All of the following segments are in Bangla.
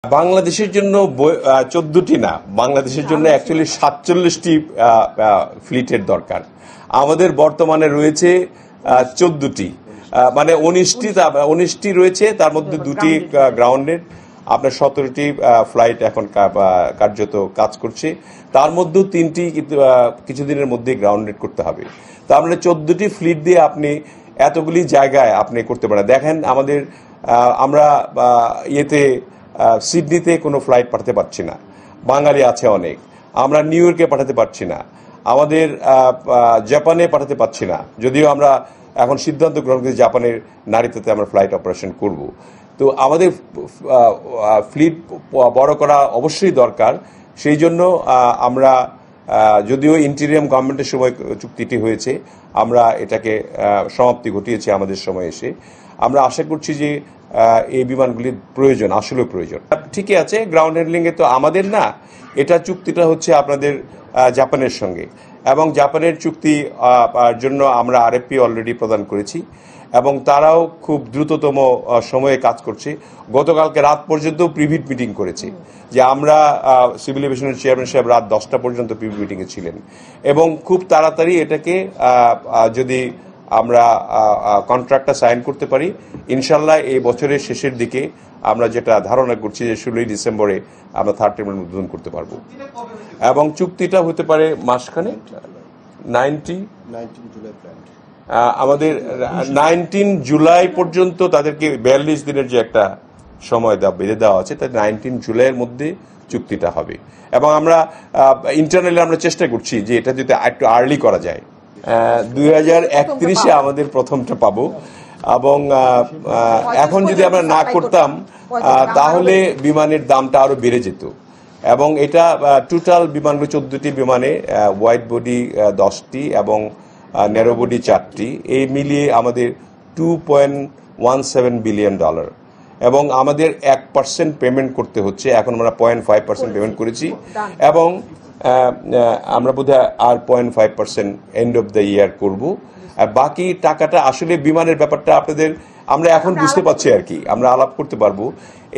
বাংলাদেশের জন্য 14টি না, বাংলাদেশের জন্য অ্যাকচুয়ালি 47টি ফ্লিটের দরকার। আমাদের বর্তমানে রয়েছে 14টি, মানে 19টি রয়েছে, তার মধ্যে 2টি গ্রাউন্ডেড। আপনার 17টি ফ্লাইট এখন কার্যত কাজ করছে, তার মধ্যেও 3টি কিছুদিনের মধ্যে গ্রাউন্ডেড করতে হবে। তো আমরা 14টি ফ্লিট দিয়ে আপনি এতগুলি জায়গায় আপনি করতে পারেন। দেখেন আমাদের আমরা ইয়েতে সিডনিতে কোনো ফ্লাইট পাঠাতে পারছি না, বাঙালি আছে অনেক। আমরা নিউ ইয়র্কে পাঠাতে পারছি না, আমাদের জাপানে পাঠাতে পারছি না, যদিও আমরা এখন সিদ্ধান্ত গ্রহণ করেছি জাপানের নারিতাতে আমরা ফ্লাইট অপারেশন করব। তো আমাদের ফ্লিট বড় করা অবশ্যই দরকার। সেই জন্য আমরা, যদিও ইন্টেরিয়াম গভর্নমেন্টের সময় চুক্তিটি হয়েছে, আমরা এটাকে সমাপ্তি ঘটিয়েছি আমাদের সময় এসে। আমরা আশা করছি যে এই বিমানগুলির প্রয়োজন, আসলে প্রয়োজন। ঠিকই আছে, গ্রাউন্ড হ্যান্ডলিংয়ে তো আমাদের না, এটা চুক্তিটা হচ্ছে আপনাদের জাপানের সঙ্গে, এবং জাপানের চুক্তি জন্য আমরা আরএফপি অলরেডি প্রদান করেছি, এবং তারাও খুব দ্রুততম সময়ে কাজ করছে। গতকালকে রাত পর্যন্ত প্রিভিট মিটিং করেছে, যে আমরা সিভিল এভিয়েশনের চেয়ারম্যান সাহেব রাত 10টা পর্যন্ত প্রিভিট মিটিংয়ে ছিলেন, এবং খুব তাড়াতাড়ি এটাকে যদি আমরা কন্ট্রাক্টটা সাইন করতে পারি, ইনশাল্লাহ এই বছরের শেষের দিকে আমরা যেটা ধারণা করছি যে 16ই ডিসেম্বরে আমরা থার্ড টার্মিনাল উদ্বোধন করতে পারবো। এবং চুক্তিটা হতে পারে মাসখানে 19 আমাদের 19 জুলাই পর্যন্ত তাদেরকে 42 দিনের যে একটা সময় বেঁধে দেওয়া আছে, তাই 19 জুলাইয়ের মধ্যে চুক্তিটা হবে। এবং আমরা ইন্টারনালি আমরা চেষ্টা করছি যে এটা যদি একটু আর্লি করা যায়। 2031-এ আমাদের প্রথমটা পাবো, এবং এখন যদি আমরা না করতাম তাহলে বিমানের দামটা আরো বেড়ে যেত। এবং এটা টোটাল বিমানগুলো 14টি বিমানে, ওয়াইড বডি 10টি এবং ন্যারো বডি 4টি, এই মিলিয়ে আমাদের $2.17 বিলিয়ন, এবং আমাদের 1% পেমেন্ট করতে হচ্ছে। এখন আমরা 0.5% পেমেন্ট করেছি, এবং আমরা বোধহয় আর 0.5% এন্ড অফ দ্য ইয়ার করব। আর বাকি টাকাটা আসলে বিমানের ব্যাপারটা আপনাদের আমরা এখন বুঝতে পারছি আর কি, আমরা আলাপ করতে পারবো।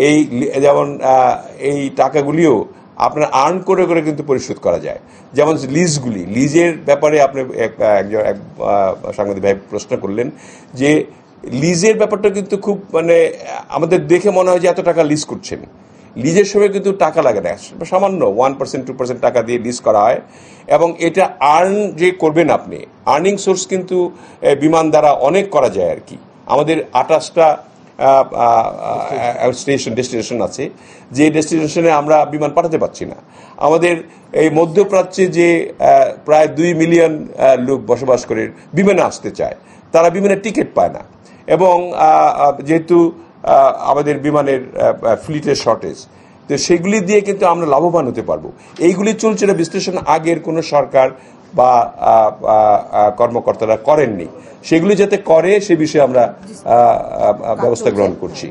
এই যেমন এই টাকাগুলিও আপনার আর্ন করে করে কিন্তু পরিশোধ করা যায়। যেমন লিজের ব্যাপারে আপনি এক সাংবাদিক ভাই প্রশ্ন করলেন, যে লিজের ব্যাপারটা কিন্তু খুব, মানে আমাদের দেখে মনে হয় যে এত টাকা লিজ করছেন। লিজের সময় কিন্তু টাকা লাগে না, সামান্য 1% 2% টাকা দিয়ে লিজ করা হয়, এবং এটা আর্ন যে করবেন আপনি, আর্নিং সোর্স কিন্তু বিমান দ্বারা অনেক করা যায় আর কি। আমাদের 28টা ডেস্টিনেশন আছে, যে ডেস্টিনেশনে আমরা বিমান পাঠাতে পারছি না। আমাদের এই মধ্যপ্রাচ্যে যে প্রায় 2 মিলিয়ন লোক বসবাস করে বিমানে আসতে চায়, তারা বিমানের টিকিট পায় না, এবং যেহেতু আমাদের বিমানের ফ্লিটের শর্টেজ, তো সেগুলি দিয়ে কিন্তু আমরা লাভবান হতে পারবো। এইগুলি চলছে না, বিশ্লেষণ আগের কোনো সরকার বা কর্মকর্তারা করেননি, সেগুলি যাতে করে সে বিষয়ে আমরা ব্যবস্থা গ্রহণ করছি।